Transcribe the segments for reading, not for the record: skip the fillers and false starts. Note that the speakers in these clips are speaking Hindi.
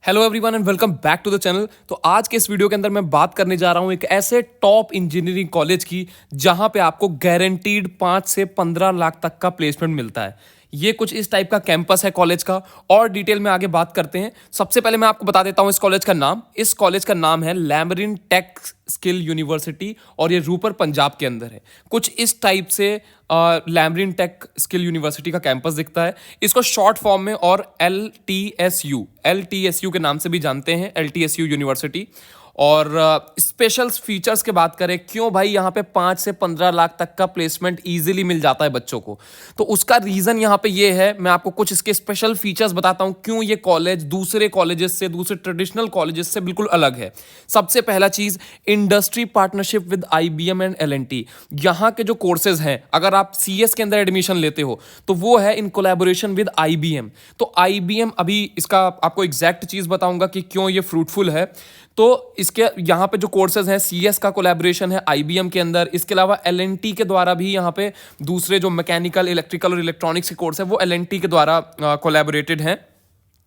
Hello everyone and welcome back to the channel. तो आज के इस वीडियो के अंदर मैं बात करने जा रहा हूं एक ऐसे टॉप इंजीनियरिंग कॉलेज की जहां पे आपको गारंटीड 5 से 15 लाख तक का प्लेसमेंट मिलता है। ये कुछ इस टाइप का कैंपस है कॉलेज का और डिटेल में आगे बात करते हैं। सबसे पहले मैं आपको बता देता हूं इस कॉलेज का नाम। इस कॉलेज का नाम है लैमरिन टेक स्किल यूनिवर्सिटी और ये रूपर पंजाब के अंदर है। कुछ इस टाइप से लैमरिन टेक स्किल यूनिवर्सिटी का कैंपस दिखता है। इसको शॉर्ट फॉर्म में और एल टी एस यू के नाम से भी जानते हैं, LTSU यूनिवर्सिटी। और स्पेशल फीचर्स के बात करें, क्यों भाई यहाँ पे 5 से 15 लाख तक का प्लेसमेंट इजीली मिल जाता है बच्चों को, तो उसका रीजन यहाँ पे ये है। मैं आपको कुछ इसके स्पेशल फीचर्स बताता हूँ क्यों ये कॉलेज दूसरे कॉलेजेस से, दूसरे ट्रेडिशनल कॉलेजेस से बिल्कुल अलग है। सबसे पहला चीज, industry partnership with IBM and L&T। यहाँ के जो कोर्सेज हैं, अगर आप CS के अंदर एडमिशन लेते हो तो वो है इन कोलैबोरेशन विद IBM। तो IBM, अभी इसका आपको एग्जैक्ट चीज बताऊंगा कि क्यों ये फ्रूटफुल है। तो इसके यहाँ पे जो कोर्सेज हैं, CS का कोलैबोरेशन है IBM के अंदर। इसके अलावा L&T के द्वारा भी यहाँ पे दूसरे जो मैकेनिकल, इलेक्ट्रिकल और इलेक्ट्रॉनिक्स के कोर्स है वो L&T के द्वारा कोलैबोरेटेड हैं।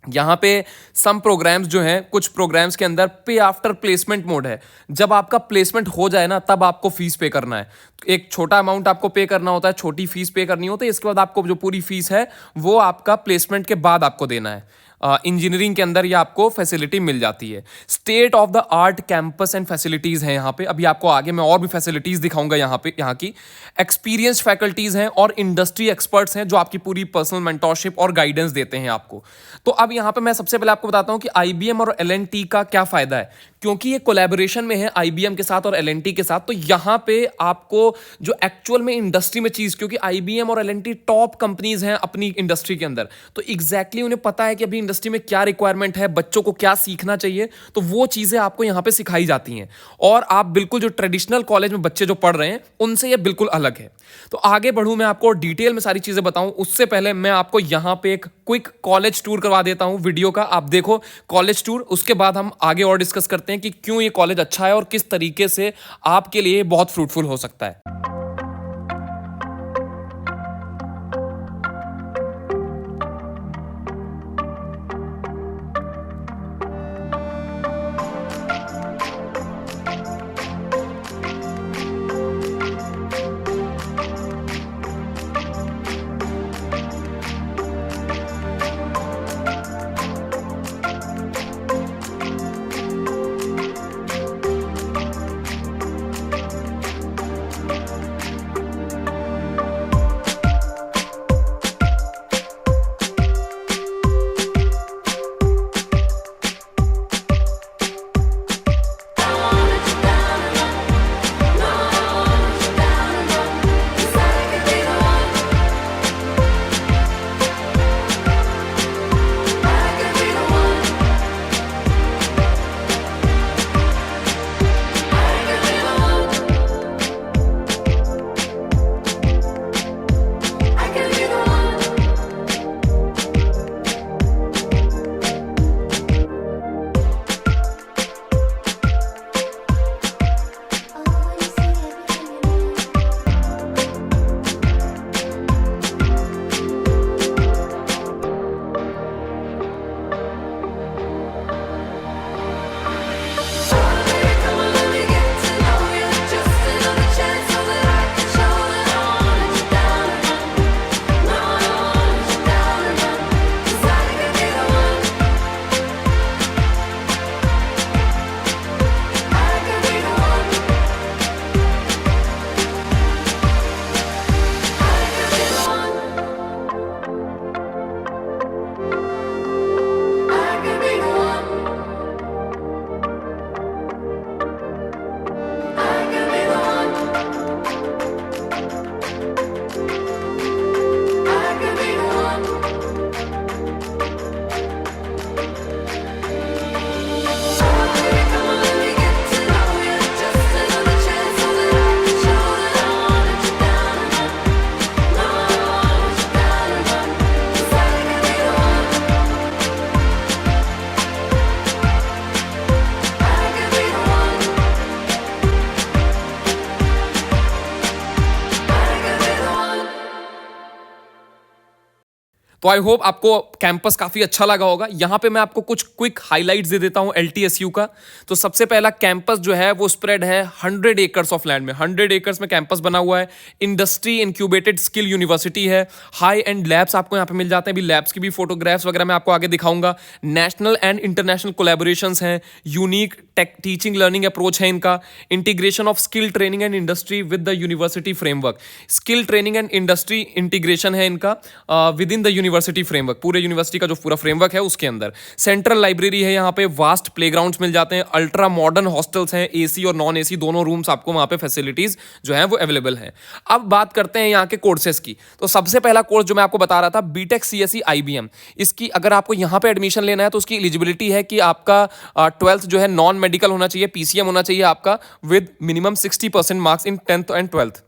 यहाँ पे सम प्रोग्राम्स जो हैं, कुछ प्रोग्राम्स के अंदर पे आफ्टर प्लेसमेंट मोड है। जब आपका प्लेसमेंट हो जाए ना, तब आपको फीस पे करना है। एक छोटा अमाउंट आपको पे करना होता है, छोटी फीस पे करनी होती है। इसके बाद आपको जो पूरी फीस है वो आपका प्लेसमेंट के बाद आपको देना है। इंजीनियरिंग के अंदर ये आपको फैसिलिटी मिल जाती है। State of the art campus and facilities हैं यहाँ पे। अभी आपको आगे मैं और भी फैसिलिटीज दिखाऊंगा। यहाँ पे यहाँ की एक्सपीरियंस फैकल्टीज हैं और इंडस्ट्री एक्सपर्ट्स हैं जो आपकी पूरी पर्सनल मेंटोरशिप और गाइडेंस देते हैं आपको। तो अब यहाँ पे मैं सबसे पहले आपको बताता हूँ कि IBM और L&T का क्या फायदा है। क्योंकि ये कोलैबोरेशन में है IBM के साथ और L&T के साथ, तो यहाँ पे आपको जो एक्चुअल में इंडस्ट्री में चीज, क्योंकि IBM और L&T टॉप कंपनीज हैं अपनी इंडस्ट्री के अंदर, तो एग्जैक्टली उन्हें पता है कि अभी इंडस्ट्री में क्या रिक्वायरमेंट है, बच्चों को क्या सीखना चाहिए, तो वो चीजें आपको यहाँ पे सिखाई जाती हैं। और आप बिल्कुल जो ट्रेडिशनल कॉलेज में बच्चे जो पढ़ रहे हैं उनसे ये बिल्कुल अलग है। तो आगे बढ़ूं, मैं आपको डिटेल में सारी चीजें बताऊं, उससे पहले मैं आपको यहाँ पे एक क्विक कॉलेज टूर करवा देता हूं वीडियो का। आप देखो कॉलेज टूर, उसके बाद हम आगे और डिस्कस करते हैं कि क्यों ये कॉलेज अच्छा है और किस तरीके से आपके लिए बहुत फ्रूटफुल हो सकता है। तो आई होप आपको कैंपस काफ़ी अच्छा लगा होगा। यहाँ पे मैं आपको कुछ क्विक हाइलाइट्स दे देता हूँ LTSU का। तो सबसे पहला कैंपस जो है वो स्प्रेड है 100 एकर्स ऑफ लैंड में, 100 एकर्स में कैंपस बना हुआ है। इंडस्ट्री इंक्यूबेटेड स्किल यूनिवर्सिटी है। हाई एंड लैब्स आपको यहाँ पे मिल जाते हैं, अभी लैब्स की भी फोटोग्राफ्स वगैरह मैं आपको आगे दिखाऊंगा। नेशनल एंड इंटरनेशनल कोलैबोरेशंस हैं। Unique tech teaching learning approach है इनका। Integration of skill training and industry with the university framework, skill training and industry integration है इनका with in the university framework, पूरे यूनिवर्सिटी का जो पूरा फ्रेमवर्क है उसके अंदर। सेंट्रल लाइब्रेरी है यहाँ पे, वास्ट प्लेग्राउंड्स मिल जाते हैं, अल्ट्रा मॉडर्न हॉस्टल्स हैं, AC और नॉन AC दोनों रूम्स आपको वहाँ पे फैसिलिटीज जो है वो अवेलेबल हैं। अब बात करते हैं यहाँ के कोर्सेज की। तो सबसे पहला कोर्स जो मैं आपको बता रहा था BTech CSE IBM, इसकी अगर आपको यहाँ पे एडमिशन लेना है तो उसकी एलिजिबिलिटी है कि आपका 12th जो है नॉन मेडिकल होना चाहिए, PCM होना चाहिए आपका, with minimum 60% marks in 10th and 12th।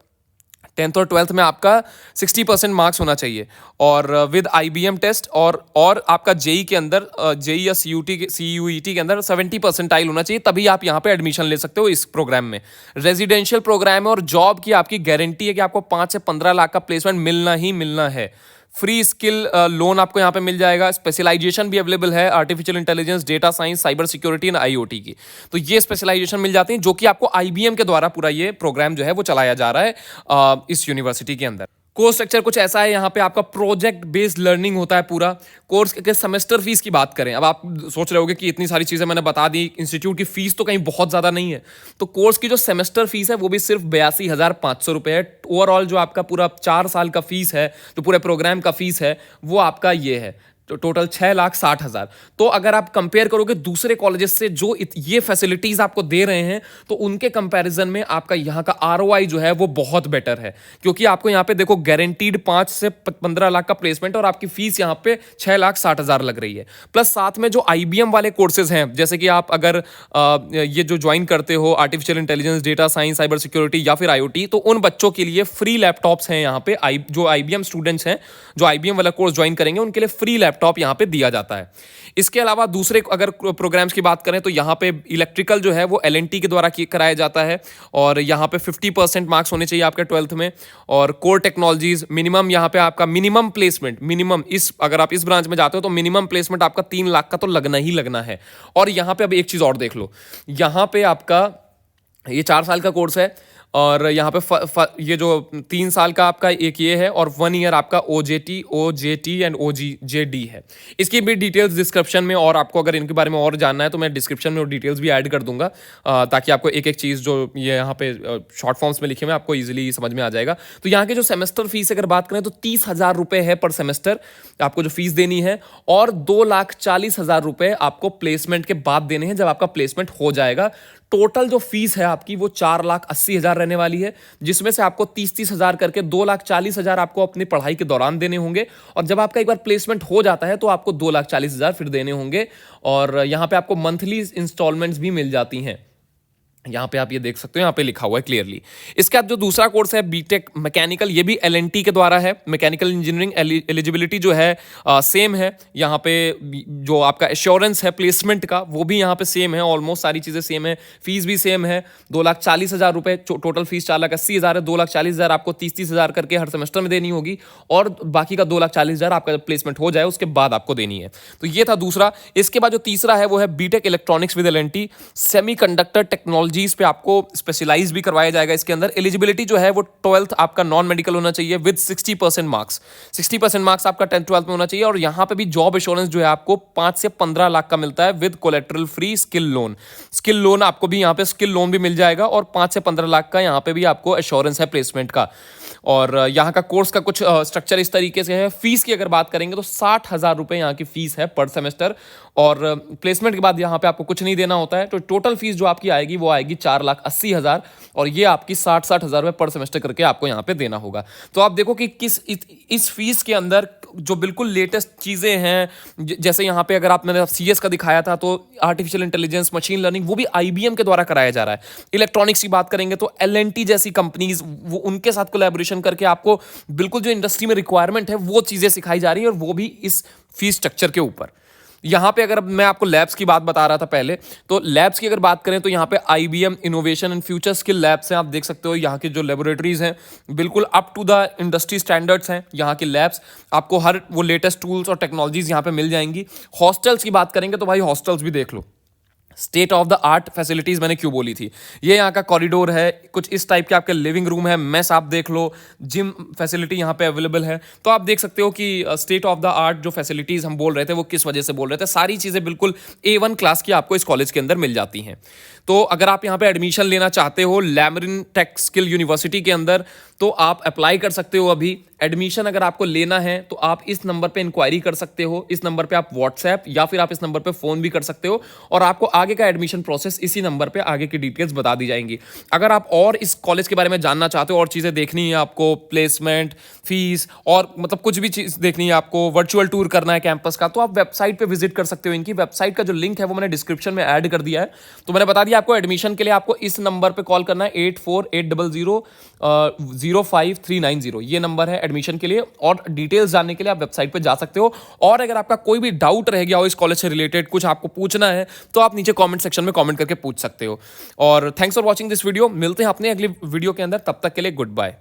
10th और 12th में आपका 60% मार्क्स होना चाहिए, और विद IBM टेस्ट, और आपका JEE के अंदर JEE या CUET के अंदर 70 परसेंटाइल होना चाहिए, तभी आप यहाँ पे एडमिशन ले सकते हो इस प्रोग्राम में। रेजिडेंशियल प्रोग्राम है और जॉब की आपकी गारंटी है कि आपको 5 से 15 लाख का प्लेसमेंट मिलना ही मिलना है। फ्री स्किल लोन आपको यहाँ पे मिल जाएगा। स्पेशलाइजेशन भी अवेलेबल है, artificial intelligence, data science, cyber security and IoT की। तो ये स्पेशलाइजेशन मिल जाती हैं जो कि आपको IBM के द्वारा पूरा ये प्रोग्राम जो है वो चलाया जा रहा है इस यूनिवर्सिटी के अंदर। कोर्स स्ट्रक्चर कुछ ऐसा है, यहाँ पे आपका प्रोजेक्ट बेस्ड लर्निंग होता है पूरा। कोर्स के सेमेस्टर फीस की बात करें, अब आप सोच रहे होगे कि इतनी सारी चीज़ें मैंने बता दी, इंस्टीट्यूट की फीस तो कहीं बहुत ज़्यादा नहीं है। तो कोर्स की जो सेमेस्टर फीस है वो भी सिर्फ 82,500 रुपये है। ओवरऑल जो आपका पूरा 4 साल का फीस है, जो पूरे प्रोग्राम का फीस है, वो आपका ये है, तो टोटल 6,60,000। तो अगर आप कंपेयर करोगे दूसरे कॉलेजेस से जो ये फैसिलिटीज आपको दे रहे हैं, तो उनके कंपैरिजन में आपका यहाँ का ROI जो है वो बहुत बेटर है, क्योंकि आपको यहाँ पे देखो गारंटीड 5 से 15 लाख का प्लेसमेंट, और आपकी फीस यहाँ पे 6,60,000 लग रही है। प्लस साथ में जो IBM वाले कोर्सेज हैं, जैसे कि आप अगर ये जो ज्वाइन करते हो artificial intelligence, data science, cyber security या फिर IoT, तो उन बच्चों के लिए फ्री लैपटॉप्स हैं यहाँ पे। जो IBM स्टूडेंट्स हैं जो IBM वाला कोर्स ज्वाइन करेंगे उनके लिए फ्री लैपटॉप यहाँ पे दिया जाता है। इसके अलावा दूसरे अगर प्रोग्राम्स की बात करें तो यहाँ पे इलेक्ट्रिकल जो है वो L&T के द्वारा कराया जाता है, और यहाँ पे 50% मार्क्स होने चाहिए आपके 12th में। और कोर टेक्नोलॉजीज मिनिमम, यहाँ पे आपका मिनिमम प्लेसमेंट, मिनिमम इस अगर आप इस ब्रांच में जाते हो तो मिनिमम प्लेसमेंट आपका 3 लाख का तो लगना ही लगना है। और यहाँ पे अब एक चीज़ और देख लो, यहाँ पे आपका ये 4 साल का कोर्स है, और यहाँ पे ये जो 3 साल का आपका एक ये है, और 1 ईयर आपका OJT एंड OJD है। इसकी भी डिटेल्स डिस्क्रिप्शन में, और आपको अगर इनके बारे में और जानना है तो मैं डिस्क्रिप्शन में और डिटेल्स भी ऐड कर दूंगा, ताकि आपको एक एक चीज़ जो ये यहाँ पे शॉर्ट फॉर्म्स में लिखे हुए आपको ईजिली समझ में आ जाएगा। तो यहाँ के जो सेमेस्टर फीस अगर बात करें तो 30,000 रुपये है पर सेमेस्टर आपको जो फीस देनी है, और 2,40,000 रुपये आपको प्लेसमेंट के बाद देने हैं जब आपका प्लेसमेंट हो जाएगा। टोटल जो फीस है आपकी वो 4,80,000 रहने वाली है, जिसमें से आपको 30,000 करके 2,40,000 आपको अपनी पढ़ाई के दौरान देने होंगे, और जब आपका एक बार प्लेसमेंट हो जाता है तो आपको 2,40,000 फिर देने होंगे। और यहाँ पे आपको मंथली इंस्टॉलमेंट्स भी मिल जाती हैं, यहाँ पे आप ये देख सकते हो, यहाँ पे लिखा हुआ है क्लियरली। इसके बाद जो दूसरा कोर्स है BTech मैकेनिकल, ये भी L&T के द्वारा है। मैकेनिकल इंजीनियरिंग एलिजिबिलिटी जो है सेम है। यहाँ पे जो आपका एश्योरेंस है प्लेसमेंट का वो भी यहाँ पे सेम है, ऑलमोस्ट सारी चीज़ें सेम है। फीस भी सेम है, 2,40,000 रुपये टोटल फीस, 4,80,000 है। 2,40,000 आपको 30,000 करके हर सेमेस्टर में देनी होगी, और बाकी का 2,40,000 आपका जब प्लेसमेंट हो जाए उसके बाद आपको देनी है। तो ये था दूसरा। इसके बाद जो तीसरा है वो है BTech electronics with L&T। Semiconductor technology पे आपको स्पेशलाइज भी करवाया जाएगा। इसके अंदर एलिजिबिलिटी जो है वो 12th आपका नॉन मेडिकल होना चाहिए विद 60% मार्क्स। 60% मार्क्स आपका 10th 12th में होना चाहिए, और यहाँ पे भी जॉब एश्योरेंस जो है आपको 5 से 15 लाख का मिलता है with collateral free skill loan. Skill loan आपको भी यहाँ पे स्किल लोन भी मिल जाएगा, और 5 से 15 लाख का यहाँ पे भी आपको एश्योरेंस है प्लेसमेंट का। और यहाँ का कोर्स का कुछ स्ट्रक्चर इस तरीके से है। फीस की अगर बात करेंगे तो 60,000 रुपये यहाँ की फीस है पर सेमेस्टर, और प्लेसमेंट के बाद यहाँ पे आपको कुछ नहीं देना होता है। तो टोटल फीस जो आपकी आएगी वो आएगी 4,80,000, और ये आपकी 60,000 रुपये पर सेमेस्टर करके आपको यहाँ पे देना होगा। तो आप देखो कि इस फीस के अंदर जो बिल्कुल लेटेस्ट चीज़ें हैं, जैसे यहाँ पे अगर आपने CS का दिखाया था तो आर्टिफिशियल इंटेलिजेंस, मशीन लर्निंग, वो भी IBM के द्वारा कराया जा रहा है। इलेक्ट्रॉनिक्स की बात करेंगे तो L&T जैसी कंपनीज, वो उनके साथ कोलैबोरेशन करके आपको बिल्कुल जो इंडस्ट्री में रिक्वायरमेंट है वो चीज़ें सिखाई जा रही है, और वो भी इस फीस स्ट्रक्चर के ऊपर। यहाँ पे अगर मैं आपको लैब्स की बात बता रहा था पहले, तो लैब्स की अगर बात करें तो यहाँ पे IBM innovation and future skill labs हैं। आप देख सकते हो यहाँ की जो लेबोरेटरीज हैं बिल्कुल up to the industry standards हैं। यहाँ की लैब्स आपको हर वो लेटेस्ट टूल्स और टेक्नोलॉजीज यहाँ पे मिल जाएंगी। हॉस्टल्स की बात करेंगे तो भाई हॉस्टल्स भी देख लो, state of the art facilities मैंने क्यों बोली थी। ये यहाँ का कॉरिडोर है, कुछ इस टाइप के आपके लिविंग रूम है, मेस आप देख लो, जिम फैसिलिटी यहाँ पे अवेलेबल है। तो आप देख सकते हो कि स्टेट ऑफ द आर्ट जो फैसिलिटीज हम बोल रहे थे वो किस वजह से बोल रहे थे। सारी चीज़ें बिल्कुल A1 क्लास की आपको इस कॉलेज के अंदर मिल जाती हैं। तो अगर आप यहाँ पे एडमिशन लेना चाहते हो लैमरिन टेक स्किल यूनिवर्सिटी के अंदर, तो आप अप्लाई कर सकते हो अभी। एडमिशन अगर आपको लेना है तो आप इस नंबर पे इंक्वायरी कर सकते हो, इस नंबर पे आप व्हाट्सएप या फिर आप इस नंबर पे फ़ोन भी कर सकते हो, और आपको आगे का एडमिशन प्रोसेस इसी नंबर पे आगे की डिटेल्स बता दी जाएंगी। अगर आप और इस कॉलेज के बारे में जानना चाहते हो और चीज़ें देखनी है आपको, प्लेसमेंट, फीस और मतलब कुछ भी चीज़ देखनी है आपको, वर्चुअल टूर करना है कैंपस का, तो आप वेबसाइट पे विजिट कर सकते हो। इनकी वेबसाइट का जो लिंक है वो मैंने डिस्क्रिप्शन में ऐड कर दिया है। तो मैंने बता दिया आपको, एडमिशन के लिए आपको इस नंबर पे कॉल करना है 8480000539, ये नंबर है एडमिशन के लिए। और डिटेल्स जानने के लिए आप वेबसाइट पे जा सकते हो। और अगर आपका कोई भी डाउट रह गया हो इस कॉलेज से रिलेटेड, कुछ आपको पूछना है, तो आप नीचे कमेंट सेक्शन में कमेंट करके पूछ सकते हो। और thanks for watching this video. मिलते हैं अपने अगली वीडियो के अंदर, तब तक के लिए गुड बाय।